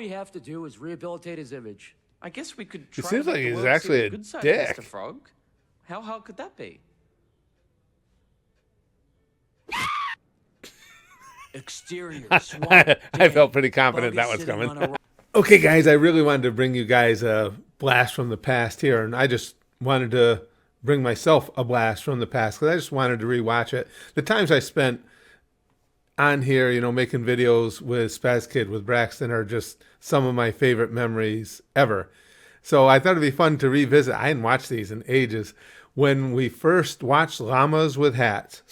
we have to do is rehabilitate his image. I guess we could try It seems to like make the he's world actually see a the good side dick. of Mr. Frog. How hard could that be? Exterior, I felt pretty confident that was coming. Okay, guys, I really wanted to bring you guys a blast from the past here, and I just wanted to bring myself a blast from the past because I just wanted to rewatch it. The times I spent on here, you know, making videos with Spaz Kid, with Braxton, are just some of my favorite memories ever. So I thought it'd be fun to revisit. I hadn't watched these in ages. When we first watched Llamas with Hats,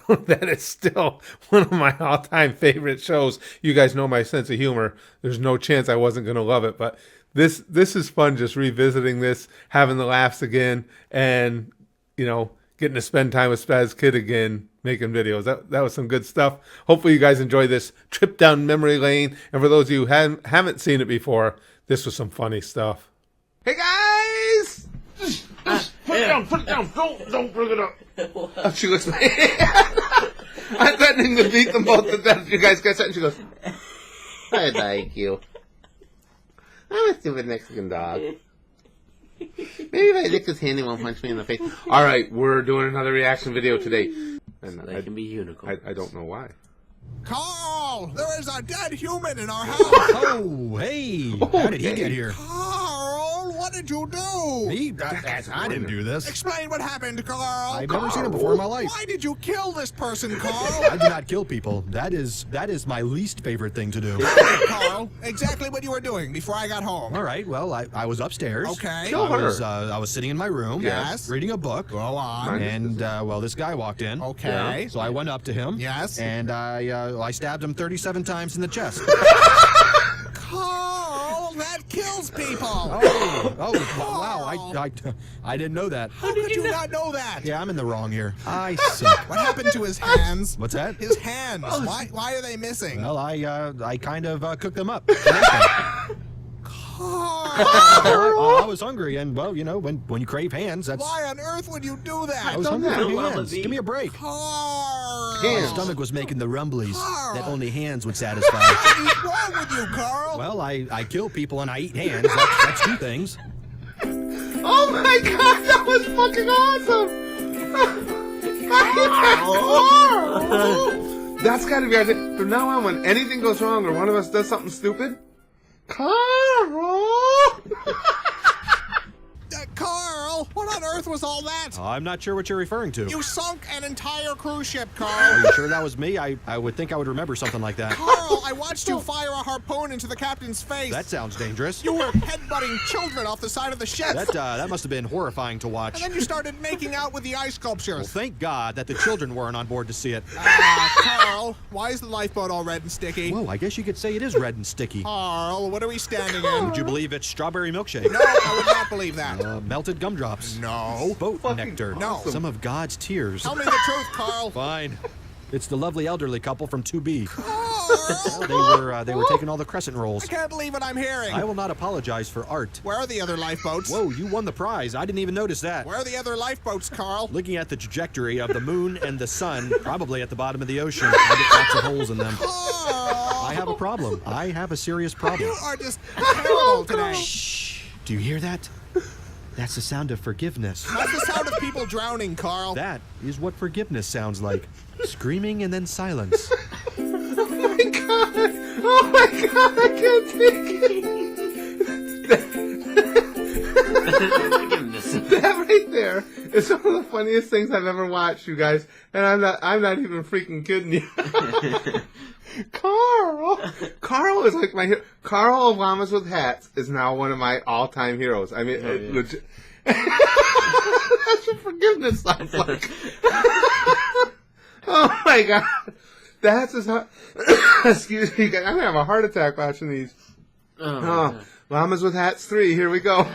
that is still one of my all-time favorite shows. You guys know my sense of humor. There's no chance I wasn't going to love it, but this is fun, just revisiting this, having the laughs again, and, you know, getting to spend time with Spaz Kid again, making videos. That was some good stuff. Hopefully you guys enjoy this trip down memory lane, and for those of you who haven't seen it before, this was some funny stuff. Hey, guys! Put it down, don't bring it up. Oh, she looks like I'm threatening to beat them both to death. You guys get that? And she goes, I like you. I'm a stupid Mexican dog. Maybe if I lick his hand, he won't punch me in the face. Alright, we're doing another reaction video today. And They can be unicorns. I don't know why. Carl! There is a dead human in our house! Oh, hey! How did he get here? Carl, what did you do? Me? I didn't do this. Explain what happened, Carl! I've never seen him before in my life. Why did you kill this person, Carl? I do not kill people. That is my least favorite thing to do. Carl, exactly what you were doing before I got home. All right, well, I was upstairs. Okay. I was sitting in my room. Yes. Reading a book. Go on. And, well, this guy walked in. Okay. So I went up to him. Yes. And I stabbed him 37 times in the chest. Carl, that kills people! Wow, I didn't know that. How could you not know that? Yeah, I'm in the wrong here. I suck. What happened to his hands? What's that? His hands. Why are they missing? Well, I kind of cooked them up. Carl! I was hungry, and, well, you know, when you crave hands, that's... Why on earth would you do that? I was hungry for Don't hands. eat. Give me a break. Carl! My stomach was making the rumblies Carl! that only hands would satisfy. What is wrong with you, Carl? Well, I kill people and I eat hands. That's two things. Oh my god, that was fucking awesome! That's gotta be our thing. From now on, when anything goes wrong or one of us does something stupid, Carl! Carl, what on earth was all that? I'm not sure what you're referring to. You sunk an entire cruise ship, Are Carl. you sure that was me? I would think I would remember something like that. Carl, I watched you fire a harpoon into the captain's face. That sounds dangerous. You were headbutting children off the side of the ship. That must have been horrifying to watch. And then you started making out with the ice Well, sculptures. thank God that the children weren't on board to see it. Carl, why is the lifeboat all red and sticky? Whoa, I guess you could say it is red and sticky. Carl, what are we standing in? Would you believe it's strawberry milkshake? No, I would not believe that. Melted gumdrops. No. Boat nectar. No. Some of God's tears. Tell me the truth, Carl. Fine. It's the lovely elderly couple from 2B. Carl! They were taking all the crescent rolls. I can't believe what I'm hearing. I will not apologize for art. Where are the other lifeboats? Whoa, you won the prize. I didn't even notice that. Where are the other lifeboats, Carl? Looking at the trajectory of the moon and the sun, probably at the bottom of the ocean. I get lots of holes in them. Carl! I have a problem. I have a serious problem. You are just terrible today. Shh. Do you hear that? That's the sound of forgiveness. That's the sound of people drowning, Carl. That is what forgiveness sounds like. Screaming and then silence. Oh my god! Oh my god, I can't take it! That right there is one of the funniest things I've ever watched, you guys. And I'm not even freaking kidding you. Carl is like my hero. Carl of Llamas with Hats is now one of my all-time heroes. I mean, legit. That's what forgiveness sounds like. Oh my god. That's as hard. Excuse me, guys. I'm gonna have a heart attack watching these. Llamas with Hats 3. Here we go.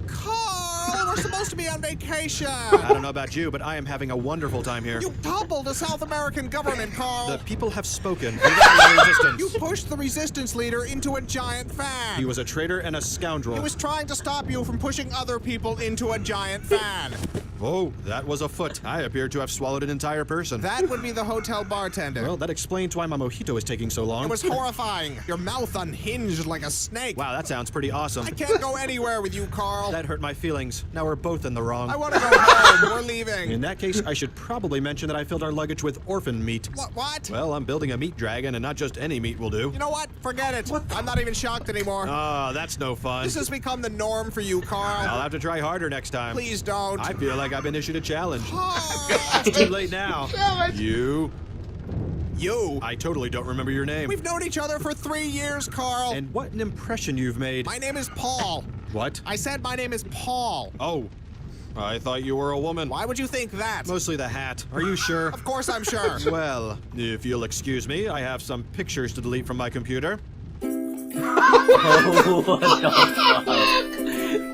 Carl, we're supposed to be on vacation. I don't know about you, but I am having a wonderful time here. You toppled the South American government, Carl. The people have spoken. We got no resistance. You pushed the resistance leader into a giant fan. He was a traitor and a scoundrel. He was trying to stop you from pushing other people into a giant fan. Oh, that was a foot. I appear to have swallowed an entire person. That would be the hotel bartender. Well, that explains why my mojito is taking so long. It was horrifying. Your mouth unhinged like a snake. Wow, that sounds pretty awesome. I can't go anywhere with you, Carl. That hurt my feelings. Now we're both in the wrong. I want to go home. We're leaving. In that case, I should probably mention that I filled our luggage with orphan meat. What? Well, I'm building a meat dragon, and not just any meat will do. You know what? Forget it. I'm not even shocked anymore. Ah, that's no fun. This has become the norm for you, Carl. I'll have to try harder next time. Please don't. I feel like I've been issued a challenge. Carl. It's too late now. You. You. I totally don't remember your name. We've known each other for 3 years, Carl. And what an impression you've made. My name is Paul. What? I said my name is Paul. Oh, I thought you were a woman. Why would you think that? Mostly the hat. Are you sure? Of course I'm sure. Well, if you'll excuse me, I have some pictures to delete from my computer. Oh, what the fuck?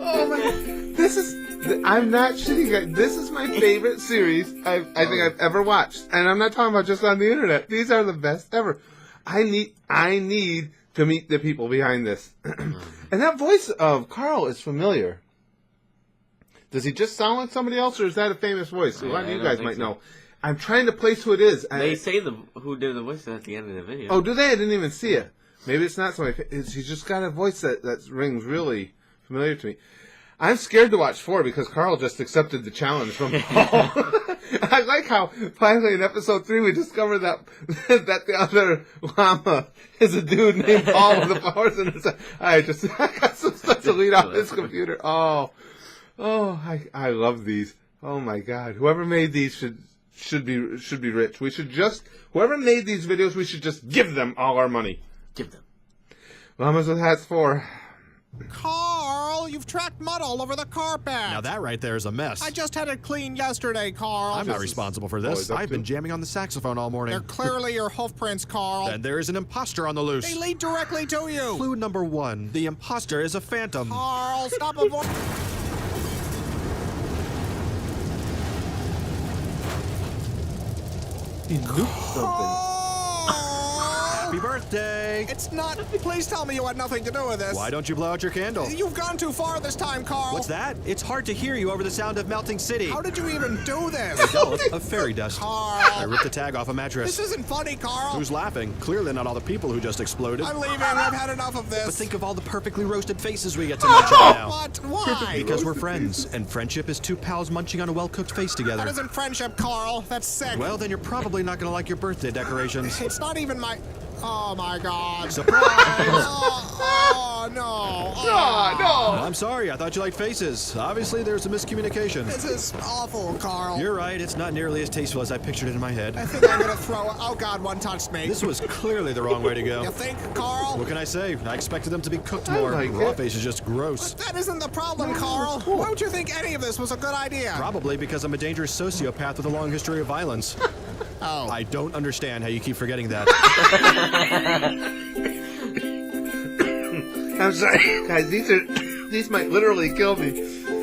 Oh my! This is. I'm not shitting, guys. This is my favorite series I think I've ever watched, and I'm not talking about just on the internet. These are the best ever. I need to meet the people behind this. And that voice of Carl is familiar. Does he just sound like somebody else, or is that a famous voice? A lot of you guys might know. I'm trying to place who it is. They say who did the voice at the end of the video. Oh, do they? I didn't even see it. Maybe it's not somebody. He's just got a voice that rings really familiar to me. I'm scared to watch 4 because Carl just accepted the challenge from Paul. I like how finally in episode 3 we discovered that the other llama is a dude named Paul with the flowers in his head. I got some stuff to lead off his computer. Oh, I love these. Oh my God, whoever made these should be rich. We should whoever made these videos, we should just give them all our money. Give them. Llamas with Hats 4. Carl, you've tracked mud all over the carpet. Now that right there is a mess. I just had it cleaned yesterday, Carl. I'm not responsible for this. I've been jamming on the saxophone all morning. They're clearly your hoof prints, Carl. And there is an imposter on the loose. They lead directly to you. Clue number 1. The imposter is a phantom. Carl, stop avoiding. He nuked something. Happy birthday! It's not. Please tell me you had nothing to do with this. Why don't you blow out your candle? You've gone too far this time, Carl. What's that? It's hard to hear you over the sound of melting city. How did you even do this? Developed of fairy dust. I Carl. ripped the tag off a mattress. This isn't funny, Carl. Who's laughing? Clearly not all the people who just exploded. I'm leaving. I've had enough of this. But think of all the perfectly roasted faces we get to munch on now. What? Why? Because we're friends, and friendship is two pals munching on a well-cooked face That together. isn't friendship, Carl. That's sick. Well, then you're probably not going to like your birthday decorations. It's not even my... Oh, my God. Surprise! Oh, no. Oh, I'm sorry, I thought you liked faces. Obviously, there's a miscommunication. This is awful, Carl. You're right, it's not nearly as tasteful as I pictured it in my head. I think I'm gonna throw it. Oh, God, one touched me. This was clearly the wrong way to go. You think, Carl? What can I say? I expected them to be cooked more. like Raw it. face is just gross. That isn't the problem, Carl. Why would you think any of this was a good idea? Probably because I'm a dangerous sociopath with a long history of violence. Oh. I don't understand how you keep forgetting that. I'm sorry, guys. These might literally kill me.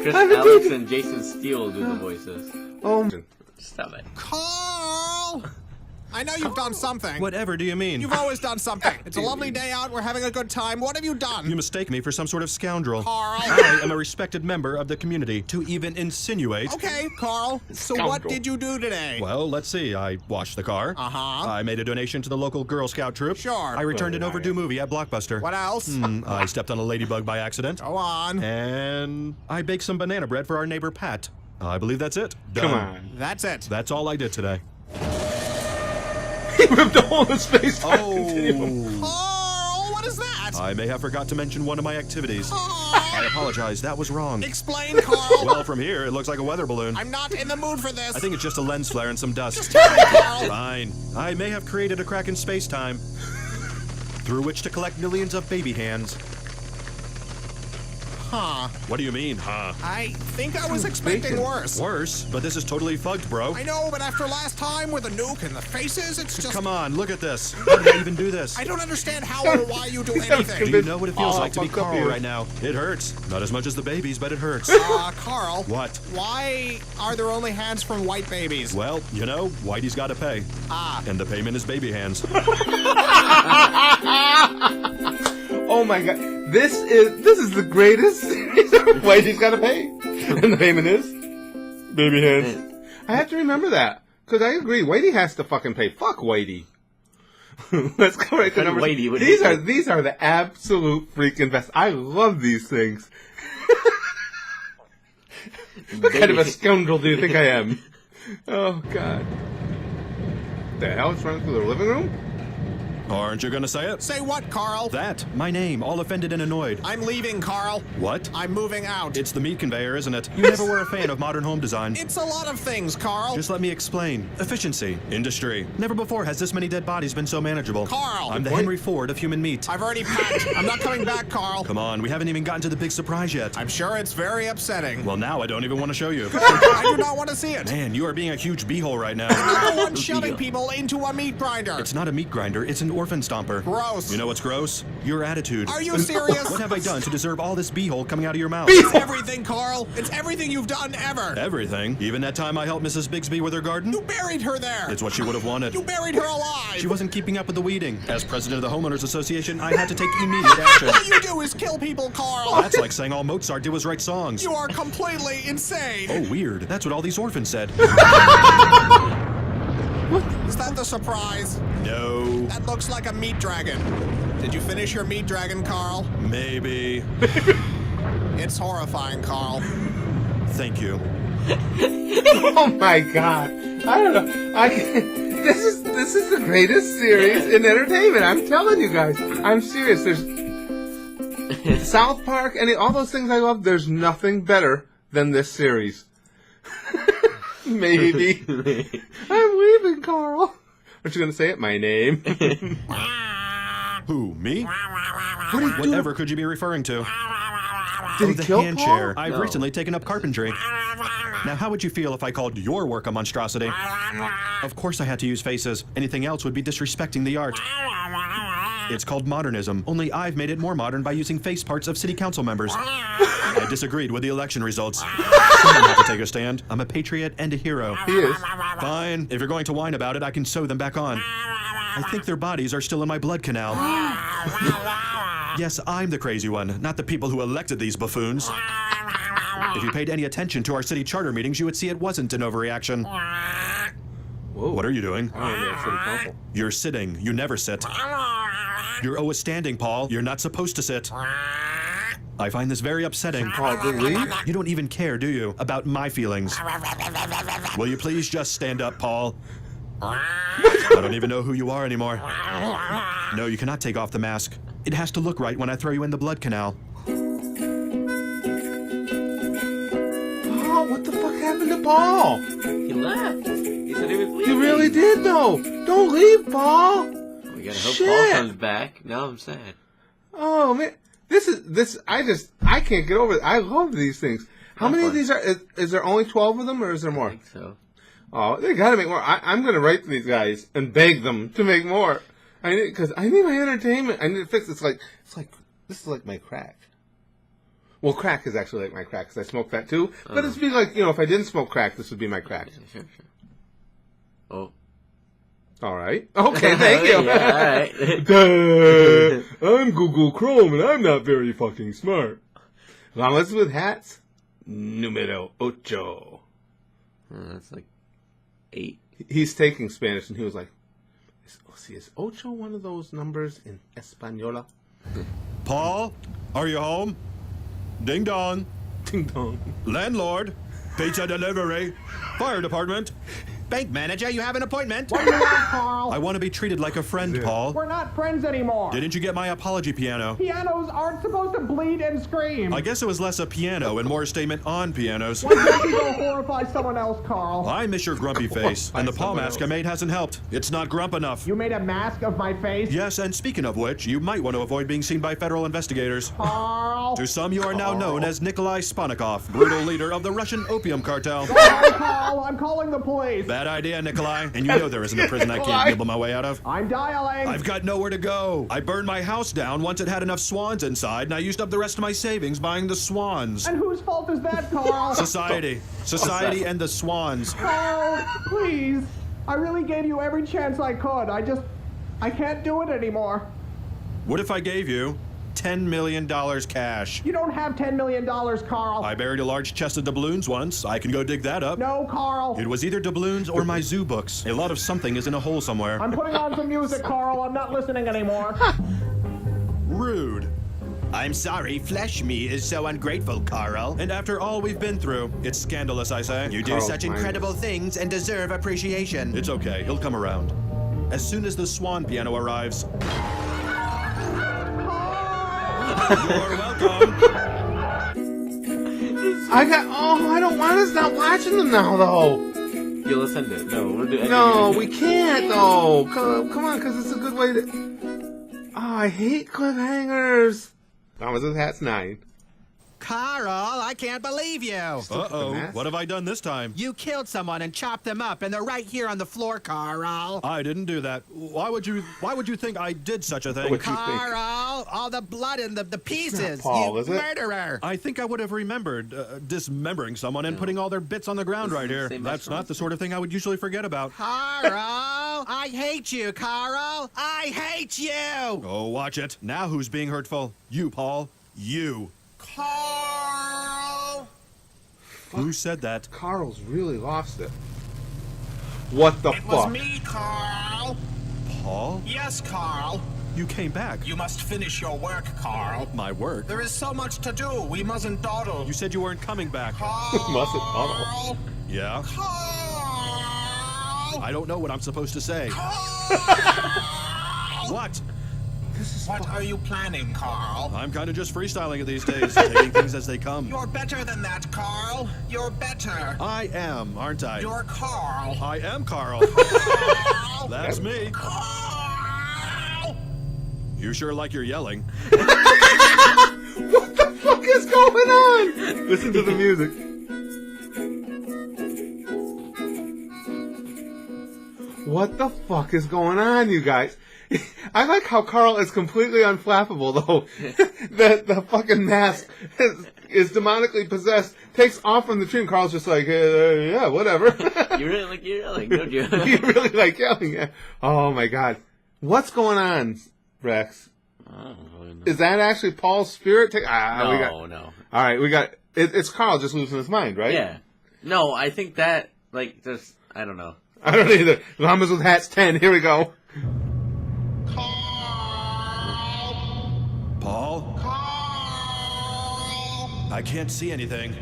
Chris Alex and Jason Steele do the voices. Oh, Stop it. Carl! I know you've done something. Whatever do you mean? You've always done something. It's a lovely day out. We're having a good time. What have you You done? mistake me for some sort of scoundrel. Carl. I am a respected member of the community. To even insinuate... Okay, Carl. So what did you do today? Well, let's see. I washed the car. Uh-huh. I made a donation to the local Girl Scout troop. Sure. I returned an overdue movie at Blockbuster. What else? I stepped on a ladybug by accident. Go on. And I baked some banana bread for our neighbor Pat. I believe that's it. Done. come on. That's it. That's all I did today. He ripped a hole in his face. Oh. Carl, what is that? I may have forgot to mention one of my activities. I Carl. apologize. That was wrong. Explain, Carl. Well, from here, it looks like a weather balloon. I'm not in the mood for this. I think it's just a lens flare and some dust. Tell me, Carl. Fine. I may have created a crack in space-time through which to collect millions of baby hands. Huh. What do you mean, huh? I think I was expecting bacon. worse. Worse, but this is totally fucked, bro. I know, but after last time with the nuke and the faces, it's just... Come on, look at this. How did I even do this? I don't understand how or why you do Do anything. you know what it feels Oh, like to be fucked up Carl here. right now? It hurts. Not as much as the babies, but it hurts. Carl. What? Why are there only hands from white babies? Well, you know, Whitey's got to pay. Ah. And the payment is baby hands. Oh my God. This is the greatest series ever. Wait, he's got to pay. And the payment is Baby hands. I have to remember that. Because I agree, Whitey has to fucking pay. Fuck Whitey. Let's go right to number Whitey would These are the absolute freaking best. I love these things. What kind of a scoundrel do you think I am? Oh, God. The hell is running through the living room? Aren't you gonna say it? Say what, Carl? That. My name, all offended and annoyed. I'm leaving, Carl. What? I'm moving out. It's the meat conveyor, isn't it? You never were a fan of modern home design. It's a lot of things, Carl. Just let me explain. Efficiency. Industry. Never before has this many dead bodies been so manageable. Carl! I'm the What? Henry Ford of human meat. I've already packed. I'm not coming back, Carl. Come on, we haven't even gotten to the big surprise yet. I'm sure it's very upsetting. Well, now I don't even want to show you. I do not want to see it. Man, you are being a huge beehole right now. I'm the one shoving people into a meat grinder. It's not a meat grinder, it's an orphan stomper. Gross. You know what's gross? Your attitude. Are you serious? What have I done to deserve all this beehole coming out of your mouth? It's everything, Carl. It's everything you've done ever. Everything. Even that time I helped Mrs. Bixby with her garden? You buried her there. It's what she would have wanted. You buried her alive. She wasn't keeping up with the weeding. As president of the Homeowners Association, I had to take immediate action. All you do is kill people, Carl. That's like saying all Mozart did was write songs. You are completely insane. Oh, weird. That's what all these orphans said. Is that the surprise? No. That looks like a meat dragon. Did you finish your meat dragon, Carl? Maybe. It's horrifying, Carl. Thank you. Oh my God! I don't know. This is the greatest series in entertainment. I'm telling you guys. I'm serious. There's South Park and all those things I love. There's nothing better than this series. Maybe. I'm leaving, Carl. Aren't you gonna say it? My name. Who, me? What did he do? Whatever could you be referring to? Did he The kill hand Paul? chair. I've No. recently taken up carpentry. Now, how would you feel if I called your work a monstrosity? Of course I had to use faces. Anything else would be disrespecting the art. It's called modernism, only I've made it more modern by using face parts of city council members. I disagreed with the election results. Someone had to take a stand. I'm a patriot and a hero. He is. Fine. If you're going to whine about it, I can sew them back on. I think their bodies are still in my blood canal. Yes, I'm the crazy one, not the people who elected these buffoons. If you paid any attention to our city charter meetings, you would see it wasn't an overreaction. Whoa. What are you doing? Oh, yeah, city council. You're sitting. You never sit. You're always standing, Paul. You're not supposed to sit. I find this very upsetting. Paul, did leave? You don't even care, do you, about my feelings? Will you please just stand up, Paul? I don't even know who you are anymore. No, you cannot take off the mask. It has to look right when I throw you in the blood canal. Paul, what the fuck happened to Paul? He left. He said he was leaving. You really did, though. Don't leave, Paul. We gotta hope Shit. Paul comes back. Now I'm sad. Oh man, I can't get over it. I love these things. How many of these are? Is there only 12 of them, or is there I more? think so. Oh, they gotta make more. I'm gonna write to these guys and beg them to make more. Because I need my entertainment. I need to fix. It's like this is like my crack. Well, crack is actually like my crack because I smoke that too. But it'd be like, if I didn't smoke crack, this would be my crack. Sure. Oh. All right. Okay, thank you. Yeah, alright. Duh. I'm Google Chrome and I'm not very fucking smart. Llamas with hats, numero ocho. That's like 8. He's taking Spanish and he was like, is ocho one of those numbers in Española? Paul, are you home? Ding dong. Ding dong. Landlord. Pizza delivery. Fire department. Bank manager, you have an appointment. What do you want, Carl? I want to be treated like a friend, Paul. We're not friends anymore. Didn't you get my apology piano? Pianos aren't supposed to bleed and scream. I guess it was less a piano and more a statement on pianos. Why don't you go horrify someone else, Carl? I miss your grumpy face, and the paw mask I made hasn't helped. It's not grump enough. You made a mask of my face? Yes, and speaking of which, you might want to avoid being seen by federal investigators. Carl? To some, you are now known as Nikolai Spanikov, brutal leader of the Russian opium cartel. Carl, I'm calling the police. Bad idea, Nikolai. And you know there isn't a prison I can't nibble my way out of. I'm dialing. I've got nowhere to go. I burned my house down once it had enough swans inside, and I used up the rest of my savings buying the swans. And whose fault is that, Carl? Society. Society and the swans. Carl, please. I really gave you every chance I could. I can't do it anymore. What if I gave you $10 million cash. You don't have $10 million, Carl. I buried a large chest of doubloons once. I can go dig that up. No, Carl. It was either doubloons or my zoo books. A lot of something is in a hole somewhere. I'm putting on some music, Carl. I'm not listening anymore. Rude. I'm sorry, flesh me is so ungrateful, Carl. And after all we've been through, it's scandalous, I say. You do Carl's such minus. incredible things and deserve appreciation. It's okay, he'll come around. As soon as the swan piano arrives. You're welcome. I don't want to stop watching them now, though. You listen to it. No, we're doing. No, we can't, though. Come on, because it's a good way to... Oh, I hate cliffhangers. Llamas with Hats 9. Carl, I can't believe you. Uh-oh, what have I done this time? You killed someone and chopped them up, and they're right here on the floor, Carl. I didn't do that. Why would you think I did such a thing? What'd you think? Carl, all the blood and the pieces. Paul, you is it? murderer. I think I would have remembered dismembering someone and putting all their bits on the ground right here. same That's restaurant. not the sort of thing I would usually forget about. Carl, I hate you, Carl. I hate you. Oh, watch it. Now who's being hurtful? You, Paul. You. Carl. Who said that? Carl's really lost it. What the It was fuck? me, Carl. Paul? Yes, Carl. You came back. You must finish your work, Carl. My work? There is so much to do. We mustn't dawdle. You said you weren't coming back. Carl. Mustn't dawdle. Yeah? Carl. I don't know what I'm supposed to say. Carl. What? What are you planning, Carl? I'm kind of just freestyling it these days, taking things as they come. You're better than that, Carl. You're better. I am, aren't I? You're Carl. I am Carl. Carl. That's me. Carl. You sure like your yelling. What the fuck is going on? Listen to the music. What the fuck is going on, you guys? I like how Carl is completely unflappable, though. the fucking mask is demonically possessed, takes off from the tree, and Carl's just like, yeah, whatever. You really like you're yelling, don't you? You really like yelling. Yeah. Oh, my God. What's going on, Rex? I don't really know. Is that actually Paul's spirit? no, no. All right, we got... It's Carl just losing his mind, right? Yeah. No, I think that, like, there's, I don't know. I don't either. Llamas with Hats 10. Here we go. Paul? Carl. I can't see anything.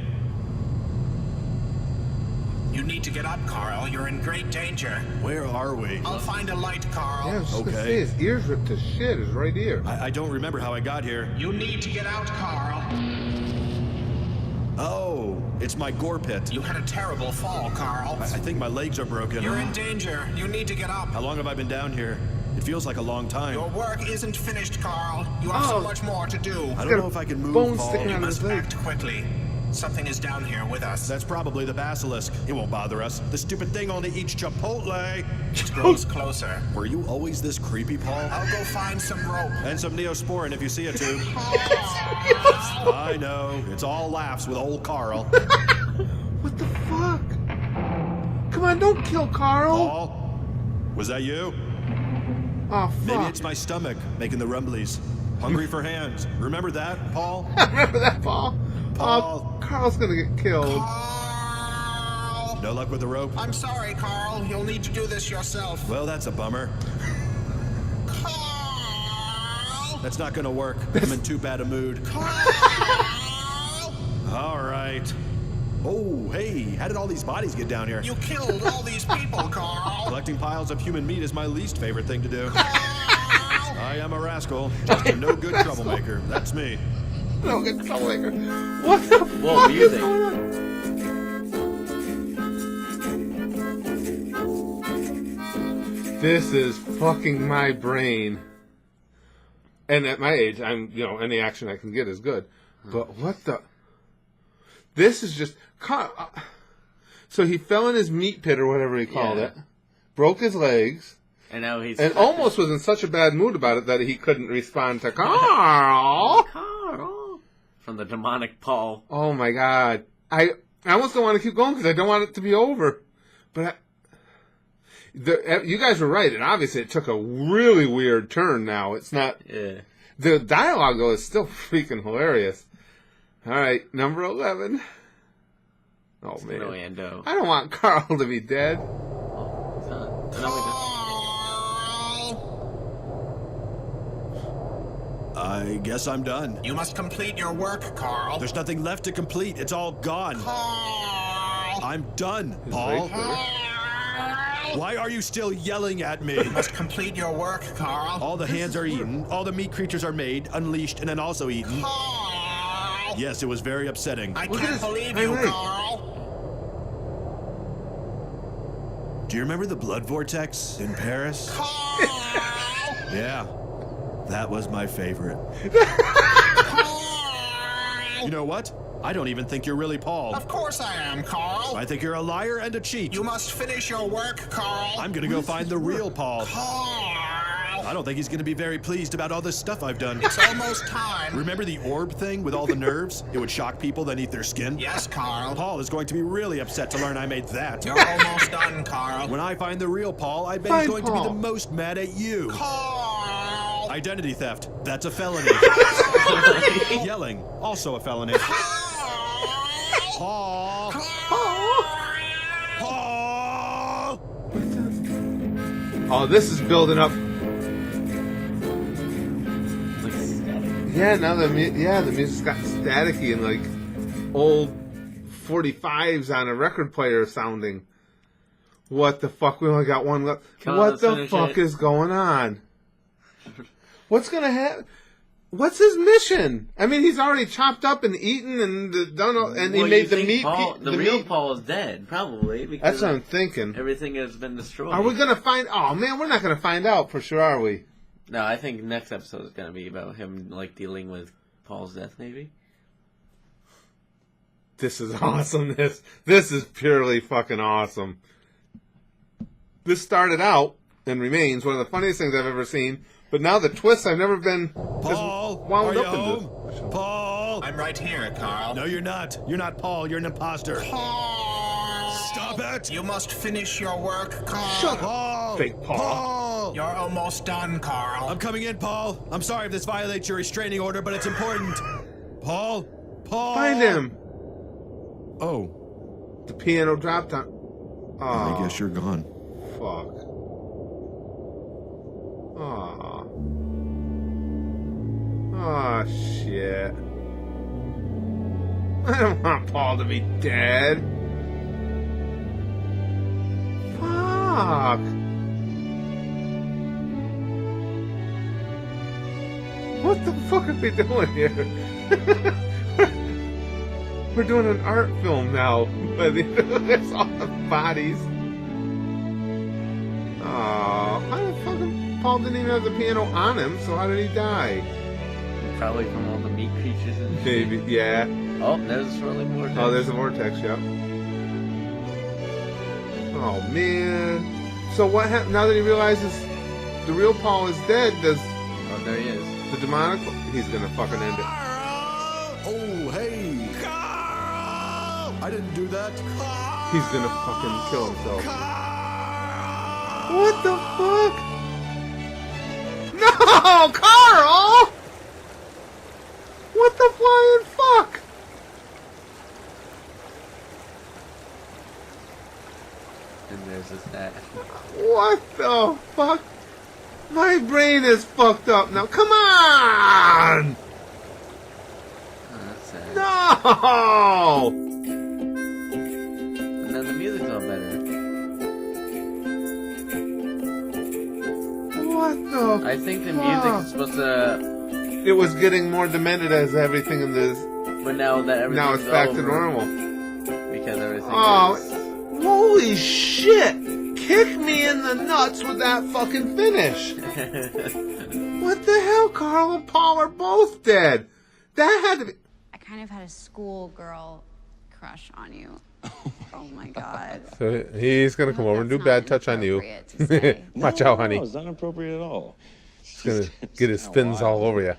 You need to get up, Carl. You're in great danger. Where are we? I'll find a light, Carl. Yeah, I was just gonna Okay. say, his ears ripped to shit. His right ear. I don't remember how I got here. You need to get out, Carl. Oh, it's my gore pit. You had a terrible fall, Carl. I think my legs are broken. You're in danger. You need to get up. How long have I been down here? It feels like a long time. Your work isn't finished, Carl. You have so much more to do. I got don't a know if I can move, bone Paul. sticking You out of must his leg. act quickly. Something is down here with us. That's probably the basilisk. It won't bother us. The stupid thing only eats Chipotle. It grows closer. Were you always this creepy, Paul? I'll go find some rope. And some Neosporin if you see it too. I know. It's all laughs with old Carl. What the fuck? Come on, don't kill Carl. Paul? Was that you? Oh, fuck. Maybe it's my stomach making the rumblies. Hungry for hands. Remember that, Paul? Remember that, Paul? Paul. Oh, Carl's gonna get killed. Carl! No luck with the rope? I'm sorry, Carl. You'll need to do this yourself. Well, that's a bummer. Carl! That's not gonna work. I'm in too bad a mood. Carl! All right. Oh, hey, how did all these bodies get down here? You killed all these people, Carl. Collecting piles of human meat is my least favorite thing to do. Carl! I am a rascal, just a no-good troublemaker. That's me. No, get troublemaker. What the Whoa, fuck is music. going on? This is fucking my brain. And at my age, any action I can get is good. But what the? This is just. So he fell in his meat pit or whatever he called Yeah. it, broke his legs, And now he's and almost was in such a bad mood about it that he couldn't respond to Carl. Carl from the demonic Paul. Oh my God! I almost don't want to keep going because I don't want it to be over. But you guys were right, and obviously it took a really weird turn. Now it's not. Yeah. The dialogue, though, is still freaking hilarious. All right, number 11. Oh, man. Ando. I don't want Carl to be dead. Oh, he's not. I guess I'm done. You must complete your work, Carl. There's nothing left to complete. It's all gone. Carl. I'm done, Paul. Why are you still yelling at me? You must complete your work, Carl. All the hands are eaten. All the meat creatures are made, unleashed, and then also eaten. Carl. Yes, it was very upsetting. I Look at can't this. believe Hey, you, wait. Carl. Do you remember the blood vortex in Paris? Carl. Yeah, that was my favorite. Carl. You know what? I don't even think you're really Paul. Of course I am, Carl. I think you're a liar and a cheat. You must finish your work, Carl. I'm gonna go find the real Paul. Carl. I don't think he's gonna be very pleased about all this stuff I've done. It's almost time. Remember the orb thing with all the nerves? It would shock people, then eat their skin? Yes, Carl. Paul is going to be really upset to learn I made that. You're almost done, Carl. When I find the real Paul, I bet Find he's going to Paul. be the most mad at you. Carl. Identity theft. That's a felony. Yelling. Also a felony. Paul. Paul. Oh, this is building up. Like static. Yeah, now the music's got staticky and like old 45s on a record player sounding. What the fuck? We only got one left. Come on, What let's the finish fuck it. is going on? What's gonna happen? What's his mission? I mean, he's already chopped up and eaten and done, and he Well, made you the think meat. Paul, the real meat. Paul is dead, probably. That's Because what I'm thinking. everything has been destroyed. Are we gonna find? Oh man, we're not gonna find out for sure, are we? No, I think next episode is gonna be about him like dealing with Paul's death, maybe. This is awesome. This is purely fucking awesome. This started out and remains one of the funniest things I've ever seen. But now the twists I've never been Paul, wound are you up into. home? Paul. I'm right here, Carl. No, you're not. You're not Paul. You're an imposter. Carl. Stop it. You must finish your work, Carl. Shut up, Paul. fake Paul. Paul. You're almost done, Carl. I'm coming in, Paul. I'm sorry if this violates your restraining order, but it's important. Paul. Paul. Find him. Oh, The piano dropped on. Oh, I guess you're gone. fuck. Aw. Oh, shit. I don't want Paul to be dead. Fuck. What the fuck are we doing here? We're doing an art film now. There's all the bodies. Oh, how the fucking Paul didn't even have the piano on him, so how did he die? Probably from all the meat creatures and shit. Maybe, yeah. Oh, there's a swirling vortex. Oh, there's a vortex, yeah. Oh, man. So what happened now that he realizes the real Paul is dead? Does Oh, there he is. the demonic... He's gonna fucking end it. Oh, hey. Carl! I didn't do that. He's gonna fucking kill himself. What the fuck? No, Carl! What the flying fuck? And there's his dad. What the fuck? My brain is fucked up now. Come on! Oh, that's sad. No! And then the music's all better. What the? I think the music is supposed to... It was getting more demented as everything in this. But now that everything's Now it's back to over, normal. Because everything Oh, is... holy shit! Kick me in the nuts with that fucking finish. What the hell? Carl and Paul are both dead. That had to be. I kind of had a schoolgirl crush on you. Oh my god. So he's gonna come over and do bad touch on you. Inappropriate to say. Watch out, honey. No, it's not appropriate at all. He's gonna get his fins all over you.